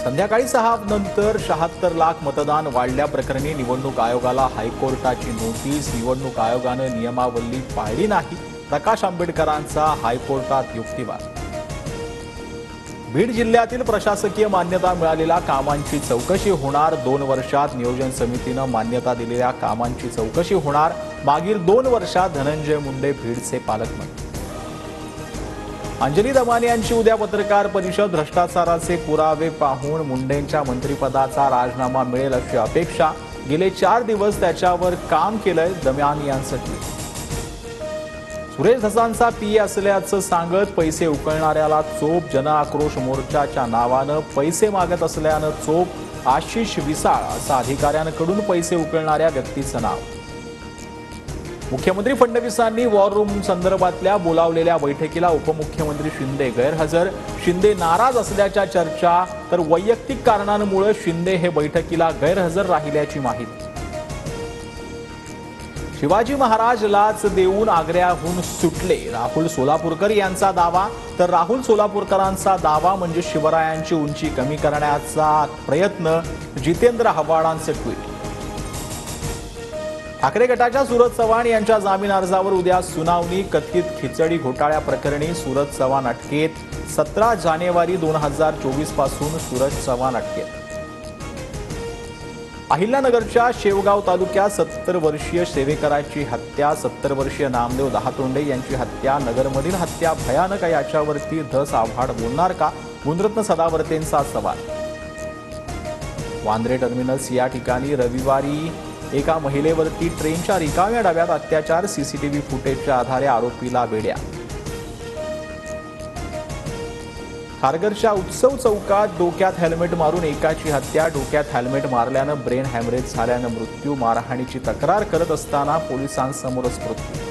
संध्याकाळी 6 नंतर 76 लाख मतदान वाढल्याप्रकरणी निवडणूक आयोगाला हायकोर्टाची नोटीस। निवडणूक आयोगाने नियमावली पाळली नाही, प्रकाश आंबेडकरांचा हायकोर्टात युक्तिवाद। बीड जिल्ह्यातील प्रशासकीय मान्यता मिळालेल्या कामांची चौकशी होणार। 2 वर्षात नियोजन समितीने मान्यता दिलेल्या कामांची चौकशी होणार। मागील 2 वर्षात धनंजय मुंडे बीडचे पालकमंत्री। अंजली दमानी यांची उद्या पत्रकार परिषद। भ्रष्टाचाराचे पुरावे पाहून मुंडेंच्या मंत्रिपदाचा राजीनामा मिळेल अशी अपेक्षा। गेले 4 दिवस त्याच्यावर काम केलंय, दमानी यांचं ट्विट। सुरेश धसांचा पीए असल्याचं सांगत पैसे उकळणाऱ्याला चोप। जन आक्रोश मोर्चाच्या नावानं पैसे मागत असल्यानं चोप। आशिष विसाळ असं अधिकाऱ्यांकडून पैसे उकळणाऱ्या व्यक्तीचं नाव। मुख्यमंत्री फडणवीसांनी वॉर रूम संदर्भातल्या बोलावलेल्या बैठकीला उपमुख्यमंत्री शिंदे गैरहजर। शिंदे नाराज असल्याच्या चर्चा, तर वैयक्तिक कारणांमुळे शिंदे हे बैठकीला गैरहजर राहिल्याची माहिती। शिवाजी महाराज लाच देऊन आग्र्याहून सुटले, राहुल सोलापूरकर यांचा दावा। तर राहुल सोलापूरकरांचा दावा म्हणजे शिवरायांची उंची कमी करण्याचा प्रयत्न। जितेंद्र आव्हाडांचे ट्विट। ठाकरे गटाच्या सूरज चव्हाण यांच्या जामीन अर्जावर उद्या सुनावणी। कथित खिचडी घोटाळ्या प्रकरणी सूरज चव्हाण अटकेत। 17 जानेवारी 2024 पासून सूरज चव्हाण अटकेत। अहिल्यानगरच्या शेवगाव तालुक्यात 70 वर्षीय सेवेकराची हत्या। 70 वर्षीय नामदेव दहातोंडे यांची हत्या। नगरमधील हत्या भयानक, याच्यावरती धस आव्हाड बोलणार का? गुणरत्न सदावर्तेंचा सवाल। वांद्रे टर्मिनस या ठिकाणी रविवारी एका महिलेवरती ट्रेनच्या रिकाम्या डब्यात अत्याचार। सीसीटीव्ही फुटेजच्या आधारे आरोपीला बेड्या। खारघरच्या उत्सव चौकात डोक्यात हेल्मेट मारून एकाची हत्या। डोक्यात हेल्मेट मारल्यानं ब्रेन हॅमरेज झाल्यानं मृत्यू। मारहाणीची तक्रार करत असताना पोलिसांसमोरच मृत्यू।